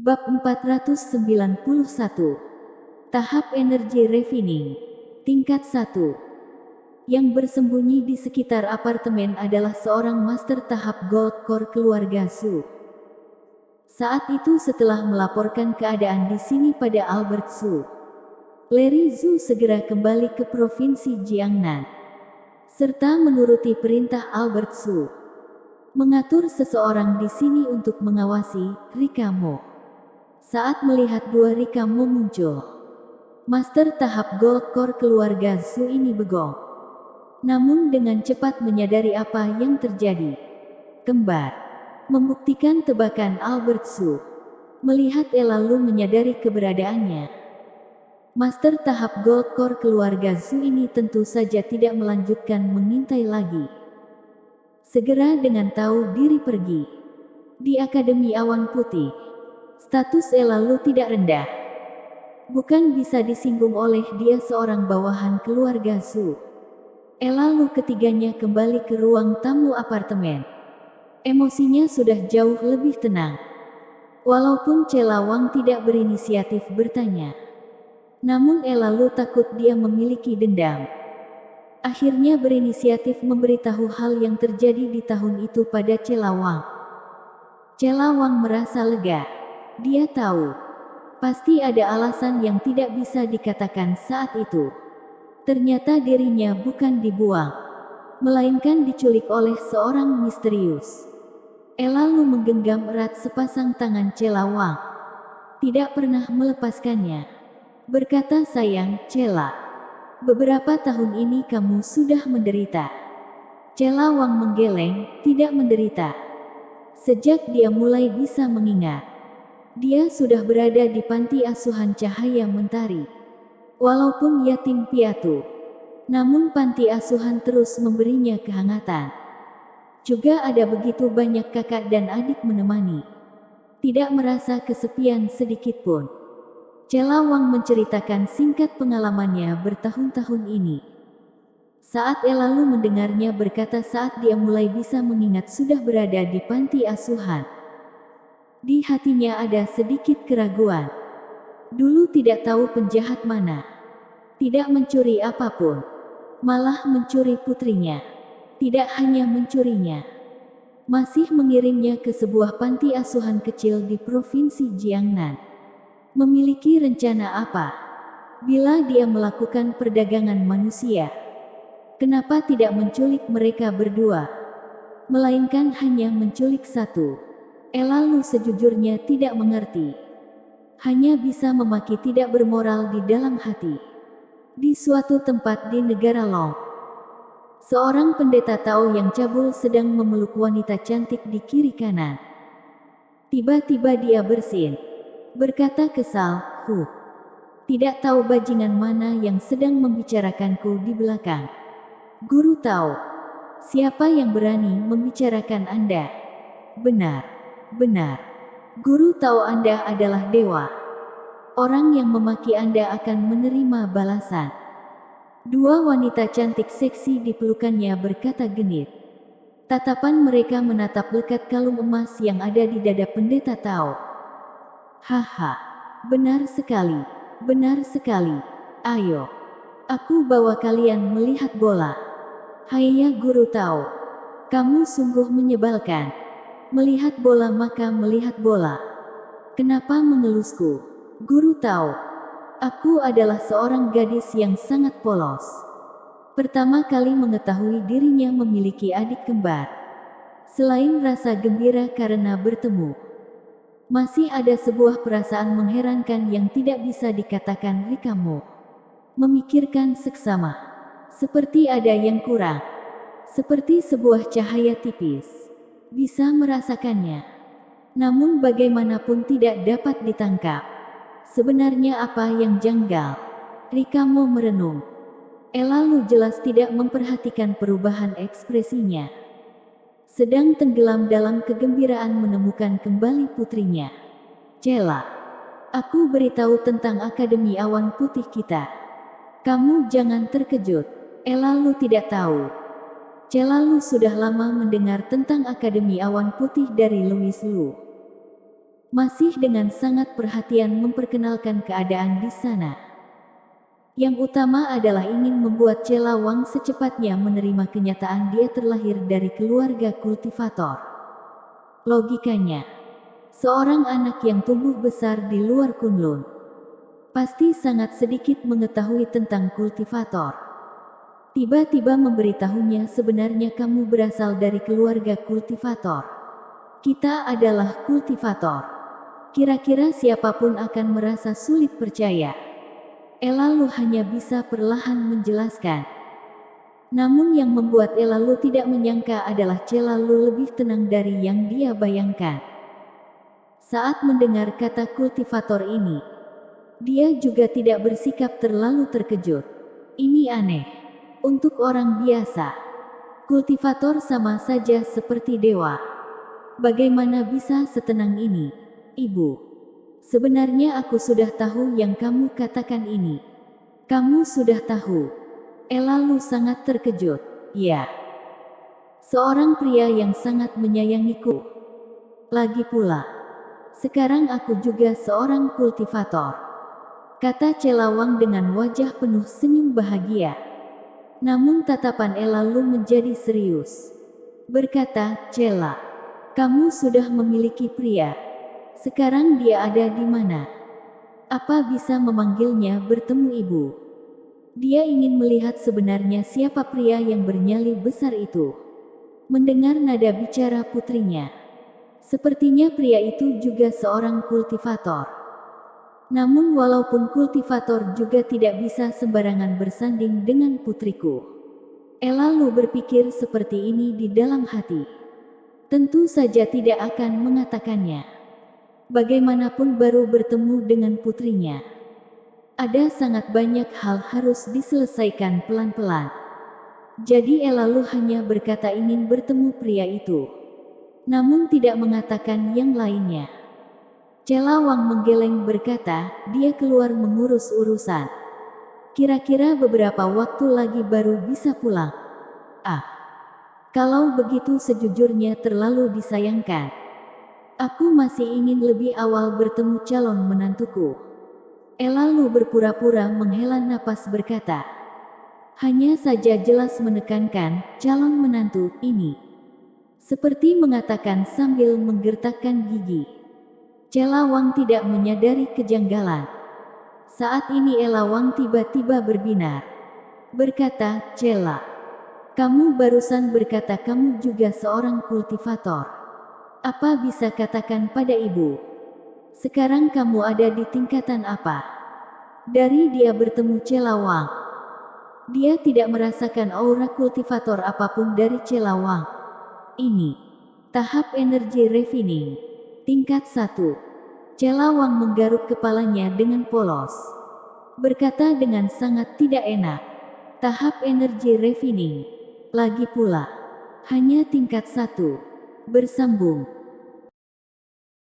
Bab 491. Tahap energi refining. Tingkat 1. Yang bersembunyi di sekitar apartemen adalah seorang master tahap Gold Core keluarga Zhu. Saat itu setelah melaporkan keadaan di sini pada Albert Zhu, Larry Zhu segera kembali ke provinsi Jiangnan, serta menuruti perintah Albert Zhu, mengatur seseorang di sini untuk mengawasi Rika Mo. Saat melihat dua Rika Mo muncul, master tahap Gold Core keluarga Zhu ini begong. Namun dengan cepat menyadari apa yang terjadi. Kembar membuktikan tebakan Albert Zhu. Melihat lalu menyadari keberadaannya. Master tahap Gold Core keluarga Zhu ini tentu saja tidak melanjutkan mengintai lagi. Segera dengan tahu diri pergi. Di Akademi Awan Putih, status lalu tidak rendah. Bukan bisa disinggung oleh dia seorang bawahan keluarga Zhu. Lalu ketiganya kembali ke ruang tamu apartemen. Emosinya sudah jauh lebih tenang. Walaupun Celawang tidak berinisiatif bertanya. Namun lalu takut dia memiliki dendam. Akhirnya berinisiatif memberitahu hal yang terjadi di tahun itu pada Celawang. Celawang merasa lega. Dia tahu. Pasti ada alasan yang tidak bisa dikatakan saat itu. Ternyata dirinya bukan dibuang, melainkan diculik oleh seorang misterius. Lalu menggenggam erat sepasang tangan Celawang. Tidak pernah melepaskannya. Berkata, sayang, Cela. Beberapa tahun ini kamu sudah menderita. Celawang menggeleng, tidak menderita. Sejak dia mulai bisa mengingat, dia sudah berada di panti asuhan Cahaya Mentari. Walaupun yatim piatu, namun panti asuhan terus memberinya kehangatan. Juga ada begitu banyak kakak dan adik menemani. Tidak merasa kesepian sedikit pun. Celawang menceritakan singkat pengalamannya bertahun-tahun ini. Saat lalu mendengarnya berkata saat dia mulai bisa mengingat sudah berada di panti asuhan. Di hatinya ada sedikit keraguan. Dulu tidak tahu penjahat mana. Tidak mencuri apapun. Malah mencuri putrinya. Tidak hanya mencurinya, masih mengirimnya ke sebuah panti asuhan kecil di provinsi Jiangnan. Memiliki rencana apa? Bila dia melakukan perdagangan manusia, kenapa tidak menculik mereka berdua? Melainkan hanya menculik satu. Lalu sejujurnya tidak mengerti. Hanya bisa memaki tidak bermoral di dalam hati. Di suatu tempat di negara Long, seorang pendeta Tao yang cabul sedang memeluk wanita cantik di kiri kanan. Tiba-tiba dia bersin. Berkata kesal, tidak tahu bajingan mana yang sedang membicarakanku di belakang. Guru Tao, siapa yang berani membicarakan Anda? Benar, benar. Guru Tao, Anda adalah dewa. Orang yang memaki Anda akan menerima balasan. Dua wanita cantik seksi di pelukannya berkata genit. Tatapan mereka menatap lekat kalung emas yang ada di dada pendeta Tao. Haha, benar sekali, benar sekali. Ayo, aku bawa kalian melihat bola. Haiya Guru Tao, kamu sungguh menyebalkan. Melihat bola maka melihat bola. Kenapa mengelusku? Guru Tao, aku adalah seorang gadis yang sangat polos. Pertama kali mengetahui dirinya memiliki adik kembar. Selain rasa gembira karena bertemu, masih ada sebuah perasaan mengherankan yang tidak bisa dikatakan Rika Mo. Memikirkan seksama. Seperti ada yang kurang. Seperti sebuah cahaya tipis. Bisa merasakannya. Namun bagaimanapun tidak dapat ditangkap. Sebenarnya apa yang janggal? Rika Mo merenung. Lalu jelas tidak memperhatikan perubahan ekspresinya. Sedang tenggelam dalam kegembiraan menemukan kembali putrinya. Cela, aku beritahu tentang Akademi Awan Putih kita. Kamu jangan terkejut. Lalu tidak tahu. Celalu sudah lama mendengar tentang Akademi Awan Putih dari Louis Lu. Masih dengan sangat perhatian memperkenalkan keadaan di sana. Yang utama adalah ingin membuat Cela Wang secepatnya menerima kenyataan dia terlahir dari keluarga kultivator. Logikanya, seorang anak yang tumbuh besar di luar Kunlun pasti sangat sedikit mengetahui tentang kultivator. Tiba-tiba memberitahunya sebenarnya kamu berasal dari keluarga kultivator. Kita adalah kultivator. Kira-kira siapapun akan merasa sulit percaya. Elalu hanya bisa perlahan menjelaskan. Namun yang membuat Elalu tidak menyangka adalah Celalu lebih tenang dari yang dia bayangkan. Saat mendengar kata kultivator ini, dia juga tidak bersikap terlalu terkejut. Ini aneh. Untuk orang biasa, kultivator sama saja seperti dewa. Bagaimana bisa setenang ini? Ibu, sebenarnya aku sudah tahu yang kamu katakan ini. Kamu sudah tahu. Elalu sangat terkejut. Ya, seorang pria yang sangat menyayangiku. Lagi pula, sekarang aku juga seorang kultivator, kata Celawang dengan wajah penuh senyum bahagia. Namun tatapan Elalu menjadi serius. Berkata, Cela, kamu sudah memiliki pria. Sekarang dia ada di mana? Apa bisa memanggilnya bertemu ibu? Dia ingin melihat sebenarnya siapa pria yang bernyali besar itu. Mendengar nada bicara putrinya, sepertinya pria itu juga seorang kultivator. Namun walaupun kultivator juga tidak bisa sembarangan bersanding dengan putriku. Elalu berpikir seperti ini di dalam hati. Tentu saja tidak akan mengatakannya. Bagaimanapun baru bertemu dengan putrinya. Ada sangat banyak hal harus diselesaikan pelan-pelan. Jadi Elalu hanya berkata ingin bertemu pria itu. Namun tidak mengatakan yang lainnya. Celawang menggeleng berkata, dia keluar mengurus urusan. Kira-kira beberapa waktu lagi baru bisa pulang. Ah, kalau begitu sejujurnya terlalu disayangkan. Aku masih ingin lebih awal bertemu calon menantuku. Elalu berpura-pura menghela napas berkata. Hanya saja jelas menekankan, calon menantu ini. Seperti mengatakan sambil menggertakkan gigi. Celawang tidak menyadari kejanggalan. Saat ini Elawang tiba-tiba berbinar. Berkata, Cela, kamu barusan berkata kamu juga seorang kultivator. Apa bisa katakan pada ibu? Sekarang kamu ada di tingkatan apa? Dari dia bertemu Celawang, dia tidak merasakan aura kultivator apapun dari Celawang. Ini tahap energi refining tingkat 1. Celawang menggaruk kepalanya dengan polos. Berkata dengan sangat tidak enak. Tahap energi refining. Lagi pula, hanya tingkat 1. Bersambung.